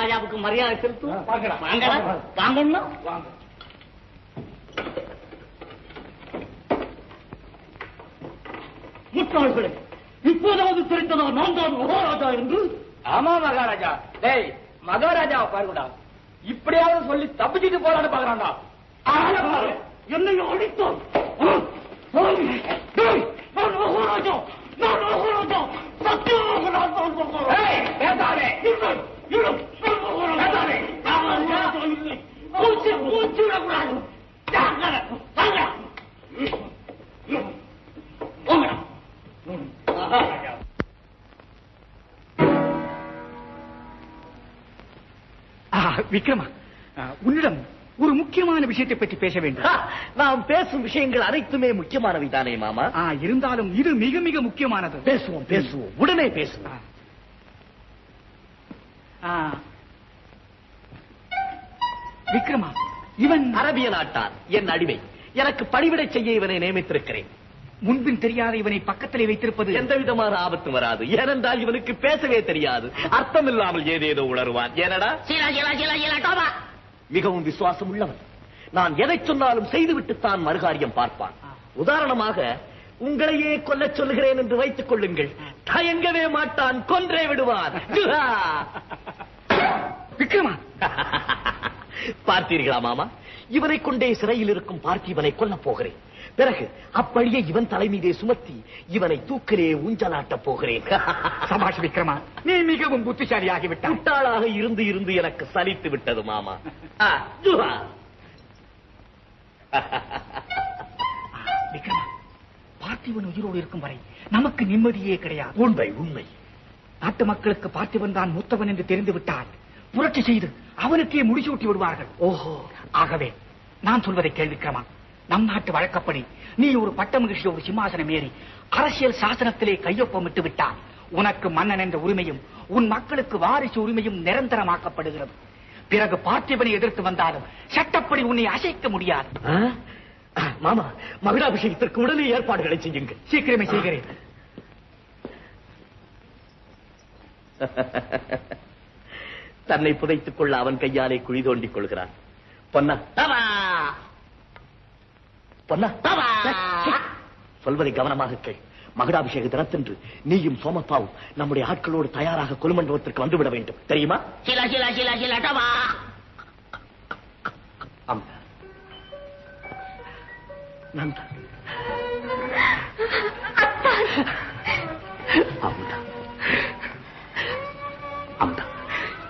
மகாராஜாவுக்கு மரியாதை செலுத்துவோம். வாங்கணும். வாங்க. முட்டாள்களே, இப்போதாவது தெரிந்ததா நான் தான் மகாராஜா என்று? ஆமா மகாராஜா. டேய் மகாராஜாவை பாருடா, இப்படியாவது சொல்லி தப்பிச்சுட்டு போறான்னு பாக்குறான்டா. என்னை அடித்தான். நான் மகாராஜா, நான் மகாராஜா, சத்தியமாக நான் பேசாதே. பூச்சி பூச்சி விடக்கூடாது. விக்ரமா, உன்னிடம் ஒரு முக்கியமான விஷயத்தை பற்றி பேச வேண்டும். நாம் பேசும் விஷயங்கள் அனைத்துமே முக்கியமானவை தானே மாமா? இருந்தாலும் இது மிக மிக முக்கியமானது. பேசுவோம் பேசுவோம், உடனே பேசுவோம். விக்ரமா, இவன் அரபிய நாட்டார், என் அடிமை. எனக்கு பணிவிடை செய்ய இவனை நியமித்திருக்கிறேன். முன்பின் தெரியாத இவனை பக்கத்திலே வைத்திருப்பது எந்த விதமான ஆபத்து வராது. ஏனென்றால் இவனுக்கு பேசவே தெரியாது, அர்த்தம் இல்லாமல் ஏதேதோ உணர்வான். ஏனடா? மிகவும் விசுவாசம் உள்ளவன். நான் எதை சொன்னாலும் செய்துவிட்டுத்தான் மறுகாரியம் பார்ப்பான். உதாரணமாக, உங்களையே கொல்ல சொல்லுகிறேன் என்று வைத்துக் கொள்ளுங்கள், தயங்கவே மாட்டான், கொன்றே விடுவான். விக்ரமா, பார்த்தீர்களா மாமா? இவனை கொண்டே சிறையில் இருக்கும் பார்த்திபனை கொல்லப் போகிறேன். பிறகு அப்படியே இவன் தலை மீதே சுமத்தி இவனை தூக்கிலே ஊஞ்சலாட்டப் போகிறேன். சபாஷ் விக்ரமா, நீ மிகவும் புத்திசாலியாகிவிட்டாய். முட்டாளாக இருந்து இருந்து எனக்கு சலித்து விட்டது மாமா. விக்ரமா, பார்த்திபன் உயிரோடு இருக்கும் வரை நமக்கு நிம்மதியே கிடையாது. உண்மை உண்மை. நாட்டு மக்களுக்கு பார்த்திபன் தான் மூத்தவன் என்று தெரிந்துவிட்டால் புரட்சி செய்து அவனுக்கே முடிசூட்டி விடுவார்கள். ஓஹோ. ஆகவே நான் சொல்வதை கேள்விக்கிறமா, நம் நாட்டு வழக்கப்படி நீ ஒரு பட்ட மகிழ்ச்சி ஒரு சிம்மாசனம் ஏறி அரசியல் சாசனத்திலே கையொப்பமிட்டு விட்டால் உனக்கு மன்னன் என்ற உரிமையும் உன் மக்களுக்கு வாரிசு உரிமையும் நிரந்தரமாக்கப்படுகிறது. பிறகு பார்த்திபனை எதிர்த்து வந்தாலும் சட்டப்படி உன்னை அசைக்க முடியாது. மாமா, மகுடாபிஷேகத்திற்கு உடனே ஏற்பாடுகளை செய்யுங்கள். சீக்கிரமே செய்கிறேன். தன்னை புதைத்துக் கொள்ள அவன் கையாலே குழி தோண்டிக் கொள்கிறான். பொன்னா பொன்னா, சொல்வதை கவனமாக கேள். மகுடாபிஷேக தினத்தன்று நீயும் சோமப்பாவும் நம்முடைய ஆட்களோடு தயாராக கொலுமண்டபத்திற்கு வந்துவிட வேண்டும். தெரியுமா?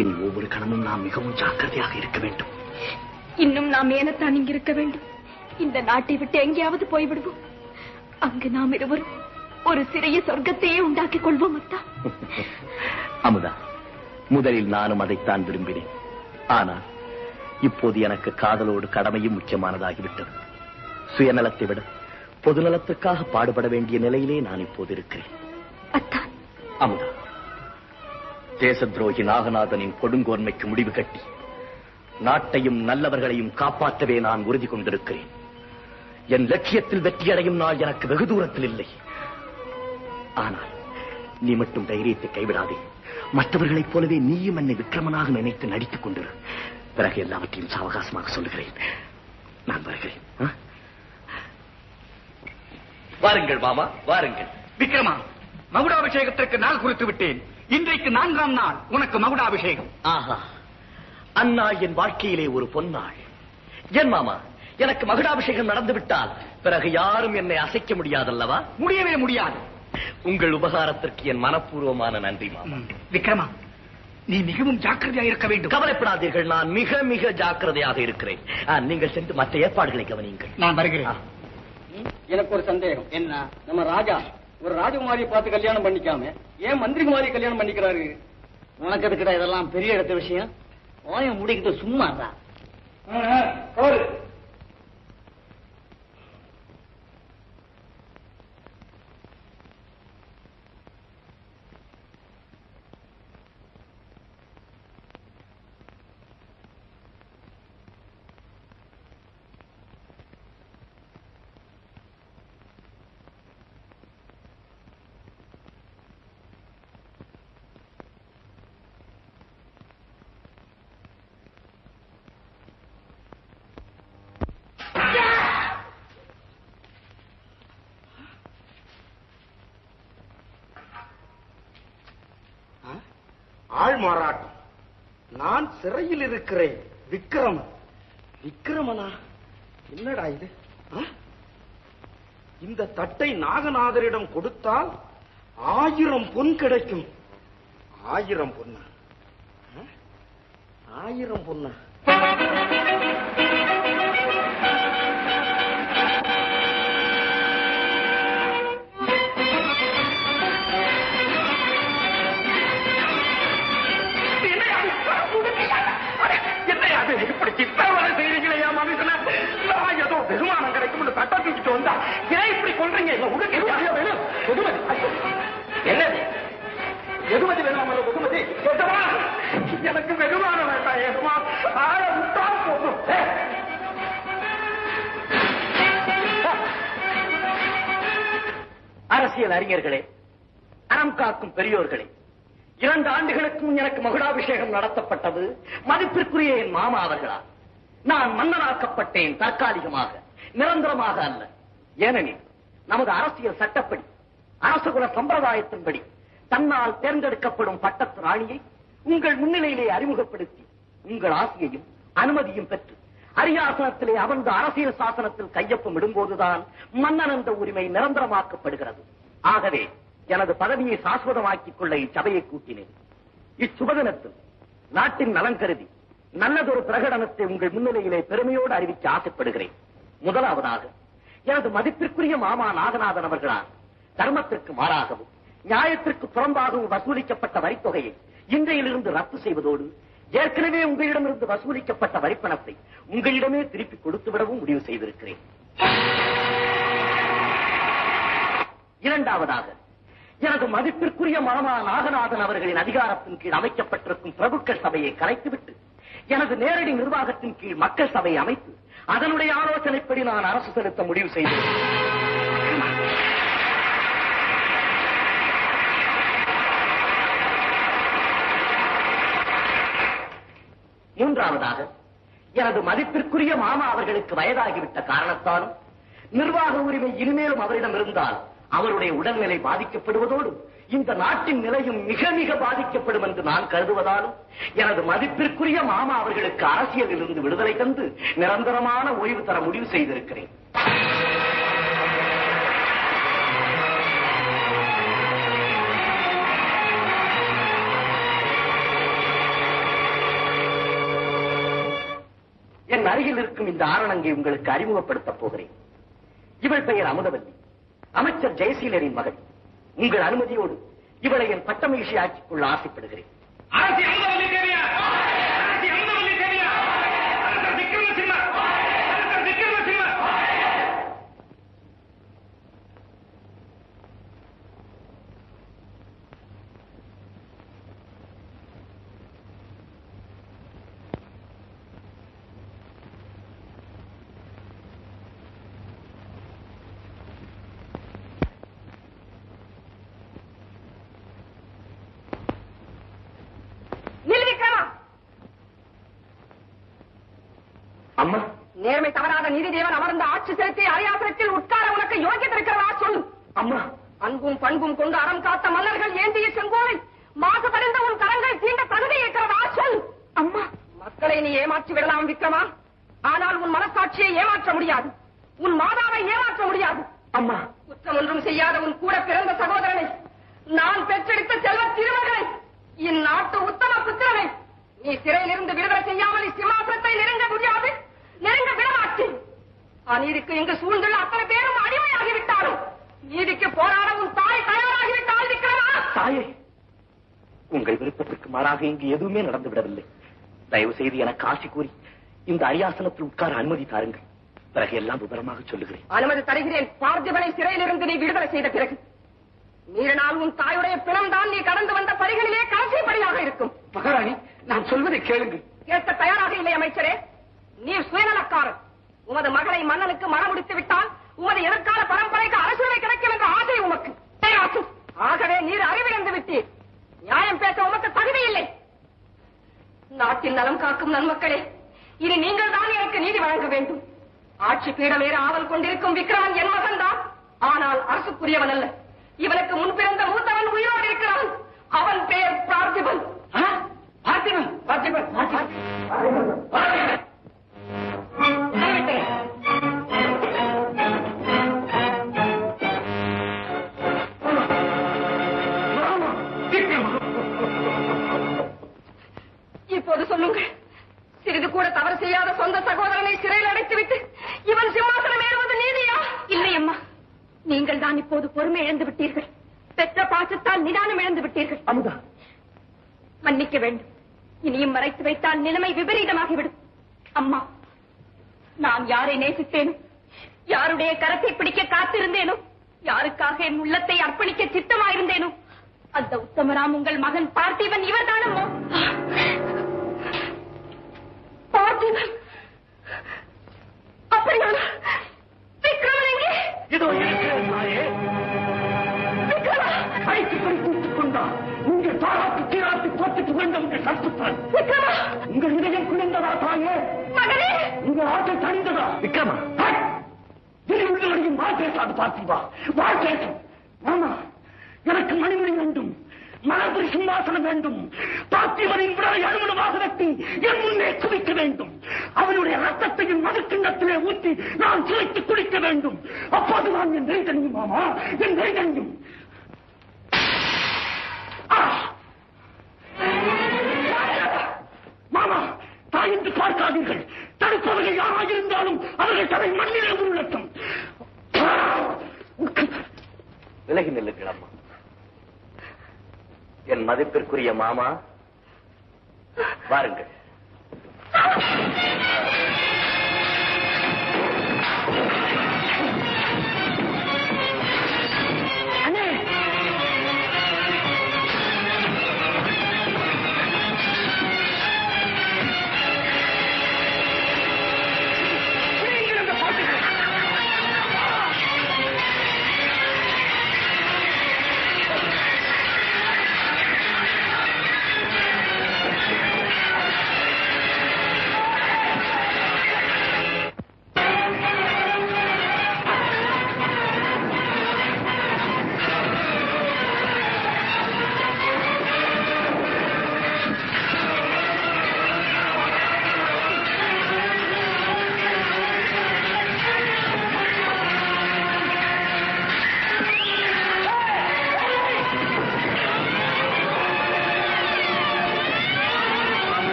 இனி ஒவ்வொரு கணமும் நாம் மிகவும் ஜாக்கிரதையாக இருக்க வேண்டும். இன்னும் நாம் ஏனத்தான் இங்கு இருக்க வேண்டும்? இந்த நாட்டை விட்டு எங்கேயாவது போய்விடுவோம். அங்கு நாம் இருவரும் ஒரு சிறிய சொர்க்கத்தையே உண்டாக்கிக் கொள்வோம். அத்தா. அமுதா, முதலில் நானும் அதைத்தான் விரும்பினேன். ஆனால் இப்போது எனக்கு காதலோடு கடமையும் முக்கியமானதாகிவிட்டது. சுயநலத்தை விட பொதுநலத்துக்காக பாடுபட வேண்டிய நிலையிலே நான் இப்போது இருக்கிறேன். அத்தா. அமுதா, தேச துரோகி நாகநாதனின் கொடுங்கோன்மைக்கு முடிவு கட்டி நாட்டையும் நல்லவர்களையும் காப்பாற்றவே நான் உறுதி கொண்டிருக்கிறேன். என் லட்சியத்தில் வெற்றியடையும் நாள் எனக்கு வெகு தூரத்தில் இல்லை. ஆனால் நீ மட்டும் தைரியத்தை கைவிடாதே. மற்றவர்களைப் போலவே நீயும் என்னை விக்ரமனாக நினைத்து நடித்துக் கொண்டிரு. பிறகு எல்லாவற்றையும் சாவகாசமாக சொல்லுகிறேன். நான் வருகிறேன். வாருங்கள் மாமா, வாருங்கள். விக்ரமா, மகுடாபிஷேகத்திற்கு நாள் குறித்து விட்டேன். இன்றைக்கு 4ஆம் நாள் உனக்கு மகுடாபிஷேகம். ஆஹா, அந்நாள் என் வாழ்க்கையிலே ஒரு பொன்னாள். ஏன் மாமா, எனக்கு மகுடாபிஷேகம் நடந்துவிட்டால் பிறகு யாரும் என்னை அசைக்க முடியாதல்லவா? முடியவே முடியாது. உங்கள் உபகாரத்திற்கு என் மனப்பூர்வமான நன்றி மாமா. விக்ரமா, நீ மிகவும் ஜாக்கிரதையாக இருக்க வேண்டும். கவலைப்படாதீர்கள், நான் மிக மிக ஜாக்கிரதையாக இருக்கிறேன். நீங்கள் சென்று மற்ற ஏற்பாடுகளை கவனியுங்கள். நான் வருகிறேன். எனக்கு ஒரு சந்தேகம். என்ன? நம்ம ராஜா ஒரு ராஜகுமாரியை பார்த்து கல்யாணம் பண்ணிக்காம ஏன் மந்திரிகுமாரியை கல்யாணம் பண்ணிக்கிறாரு? உனக்கு எதுக்கிட்ட இதெல்லாம் பெரிய இடத்த விஷயம்? ஓயம் முடிக்கிட்டு சும்மா தான். மாறாட்டம். நான் சிறையில் இருக்கிறேன். விக்ரமனா? என்னடா இது? இந்த தட்டை நாகநாதரிடம் கொடுத்தால் 1000 பொன் கிடைக்கும். 1000 பொன்னா? 1000 பொன்னா? இப்படி சித்திரவதை செய்றீங்களா மனுஷன? ஏதோ வெகுமானம் கிடைக்கும் தட்டை தூக்கிட்டு வந்தா ஏன் இப்படி கொள்றீங்க? என்னது வெகுமதி வேணாம்? வெகுமதி எனக்கு வெகுமானம் வேண்டாம். ஏதுமா ஆள விட்டா போதும். அரசியல் அறிஞர்களே, அறம் காக்கும் பெரியோர்களே, 2 ஆண்டுகளுக்கும் எனக்கு மகுடாபிஷேகம் நடத்தப்பட்டது மதிப்பிற்குரிய என் மாமா அவர்களால். நான் மன்னனாக்கப்பட்டேன் தற்காலிகமாக, நிரந்தரமாக அல்ல. ஏனெனில் நமது அரசியல் சட்டப்படி, அரசகுல சம்பிரதாயத்தின்படி தன்னால் தேர்ந்தெடுக்கப்படும் பட்டத்து ராணியை உங்கள் முன்னிலையிலே அறிமுகப்படுத்தி உங்கள் ஆசையையும் அனுமதியும் பெற்று அரியாசனத்திலே அமர்ந்த அரசியல் சாசனத்தில் கையொப்பம் இடும்போதுதான் மன்னன் என்ற உரிமை நிரந்தரமாக்கப்படுகிறது. ஆகவே எனது பதவியை சாஸ்வதமாக்கிக் கொள்ள இச்சபையை கூட்டினேன். இச்சுபதினத்தில் நாட்டின் நலன் கருதி நல்லதொரு பிரகடனத்தை உங்கள் முன்னிலையிலே பெருமையோடு அறிவிக்க ஆசைப்படுகிறேன். முதலாவதாக, எனது மதிப்பிற்குரிய மாமா நாகநாதன் அவர்களால் தர்மத்திற்கு மாறாகவும் நியாயத்திற்கு புறம்பாகவும் வசூலிக்கப்பட்ட வரித்தொகையை இன்றையிலிருந்து ரத்து செய்வதோடு ஏற்கனவே உங்களிடமிருந்து வசூலிக்கப்பட்ட வரிப்பணத்தை உங்களிடமே திருப்பி கொடுத்து விடவும் முடிவு செய்திருக்கிறேன். இரண்டாவதாக, எனது மதிப்பிற்குரிய மாமா நாகநாதன் அவர்களின் அதிகாரத்தின் கீழ் அமைக்கப்பட்டிருக்கும் பிரபுக்கள் சபையை கலைத்துவிட்டு எனது நேரடி நிர்வாகத்தின் கீழ் மக்கள் சபை அமைத்து அதனுடைய ஆலோசனைப்படி நான் அரசு செலுத்த முடிவு செய்தேன். மூன்றாவதாக, எனது மதிப்பிற்குரிய மாமா அவர்களுக்கு வயதாகிவிட்ட காரணத்தாலும் நிர்வாக உரிமை இனிமேலும் அவரிடம் இருந்தால் அவருடைய உடல்நிலை பாதிக்கப்படுவதோடு இந்த நாட்டின் நிலையும் மிக மிக பாதிக்கப்படும் என்று நான் கருதுவதாலும் எனது மதிப்பிற்குரிய மாமா அவர்களுக்கு அரசியலில் இருந்து விடுதலை தந்து நிரந்தரமான ஓய்வு தர முடிவு செய்திருக்கிறேன். என் அருகில் இருக்கும் இந்த ஆரணங்கை உங்களுக்கு அறிமுகப்படுத்தப் போகிறேன். இவள் பெயர் அமுதவல்லி, அமைச்சர் ஜெயசீலரின் மகள். உங்கள் அனுமதியோடு இவளை என் பட்டமகிழ்ச்சி ஆக்கிக் கொள்ள ஆசைப்படுகிறேன். அம்மா, நேர்மை தவறாத நீதி தேவன் அமர்ந்த ஆட்சி செலுத்தி அரியாசனத்தில் உட்கார உனக்கு யோகியத்தை இருக்கிறதா சொல்லு. அம்மா, அன்பும் பண்பும் கொண்டு அறம் காத்த மன்னர்கள் ஏந்திய செங்கோலை மாசுபடைந்த உன் கரங்கள் தீண்ட தகுதி இருக்கிறதா சொல். அம்மா, மக்களை நீ ஏமாற்றி விடலாம் விக்ரமா, ஆனால் உன் மனசாட்சியை ஏமாற்ற முடியாது, உன் மாதாவை ஏமாற்ற முடியாது. அம்மா, குற்றம் ஒன்றும் செய்யாத உன் கூட பிறந்த சகோதரனை, நான் பெற்றெடுத்த செல்வ திருமகனை, இந்நாட்டு உத்தம புத்திரனை நீ சிறையிலிருந்து விடுதலை செய்யாமல் சிம்மாசனத்தை நெருங்க முடியாது, நெருங்க விடமாட்டேன். அநீதிக்கு இங்கு சூழ்ந்துள்ள அத்தனை பேரும் அடிமையாகிவிட்டாலும் நீதிக்கு போராட உன் தாய் தயாராகிவிட்டால் விக்ரமா. தாயே, உங்கள் விருப்பத்திற்கு மாறாக இங்கு எதுவுமே நடந்து விடவில்லை. தயவு செய்து எனக்கு ஆசி கூறி இந்த அரியாசனத்தில் உட்கார அனுமதி தாருங்கள். பிறகு எல்லாம் விவரமாக சொல்லுகிறேன். அனுமதி தருகிறேன். பார்த்திபனை சிறையிலிருந்து நீ விடுதலை செய்த பிறகு மீறினால் உன் தாயுடைய பிணம் தான் நீ கடந்து வந்த பரிகளிலே கடைசிப்படியாக இருக்கும். மகாராணி, நான் சொல்வதை கேளுங்கள். கேட்க தயாராக இல்லை அமைச்சரே. நீ சுயநலக்காரர். உமது மகளை மன்னனுக்கு மணமுடித்து விட்டால் உமது எதிர்கால பரம்பரைக்கு அரசுரை கிடைக்கும் என்ற ஆசை உமக்கு. ஆகவே நீர் அறிவிழந்து விட்டீர். நியாயம் பேச உமக்கு தகுதி இல்லை. நாட்டின் நலம் காக்கும் நன்மக்களே, இனி நீங்கள் தான் எனக்கு நீதி வழங்க வேண்டும். ஆட்சி பீடமேற ஆவல் கொண்டிருக்கும் விக்ரமன் என் மகன் தான். ஆனால் அரசுக்குரியவன் அல்ல. இவனுக்கு முன் பிறந்த மூத்தவன் உயிரோடு இருக்கிறான். அவன் பெயர் பார்த்திபன். இப்போது சொல்லுங்கள், சிறிது கூட தவறு செய்யாத சொந்த சகோதரனை சிறையில் அடைத்துவிட்டு இவன் சிம்மாசனம் ஏறுவது நீதியா? இல்லை அம்மா, நீங்கள் தான் இப்போது பொறுமை இழந்து விட்டீர்கள். பெற்ற பாசத்தால் நிதானம் இழந்து விட்டீர்கள். அமுதா, மன்னிக்க வேண்டும். இனியும் மறைத்து வைத்தால் நிலைமை விபரீதமாகிவிடும். அம்மா, நான் யாரை நேசித்தேனோ, யாருடைய கரத்தை பிடிக்க காத்திருந்தேனோ, யாருக்காக என் உள்ளத்தை அர்ப்பணிக்க சித்தமாயிருந்தேனோ, அந்த உத்தமராம் உங்கள் மகன் பார்த்திபன் இவர்தானம்மா. பார்த்திபன் அப்படியானா விக்ரமன் எங்கே? இதோ இருக்கிறேன் தாயே. விக்ரமா அழைத்து பறித்துக் கொண்டார். உங்கள் தாராட்டு கீழாட்டு போட்டு புகழ்ந்த உங்கள் கற்புத்தான். விக்ரமா, உங்கள் இதயம் குளிர்ந்ததா தாயே? மகனே, உங்கள் ஆற்றல் தணிந்ததா? விக்ரமா, உள்ளவரையும் வாழ்க்கை பார்த்திவா, வாழ்க்கை. ஆமா, எனக்கு மணிமணி வேண்டும், மலர்புரி சிம்மாசனம் வேண்டும். பார்த்திவனின் விடலை அனுமணமாக வெட்டி என் முன்னே குவிக்க வேண்டும். அவனுடைய ரத்தத்தையும் மதுக்கிண்ணத்திலே ஊற்றி நான் சுவைத்து குடிக்க வேண்டும். அப்போதுதான் என் நெய்தனியும் மாமா, என் நெய்தனியும். மாமா, தாய் என்று பார்க்காதீர்கள். தடுப்பவர்கள் யாராக இருந்தாலும் அவர்கள் தலை மண்ணிலே உருளட்டும். விலகி நில்லுங்கள் அம்மா. என் மதிப்பிற்குரிய மாமா, வாருங்கள்.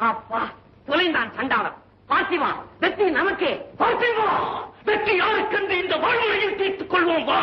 அப்பா, தொலைந்தான் சண்டாளம். பார்த்திவா, வெற்றி நமக்கே. பார்த்திவா, வெற்றி யாருக்கென்று இந்த வாழ்முறையில் தீர்த்துக் கொள்வோம். வா.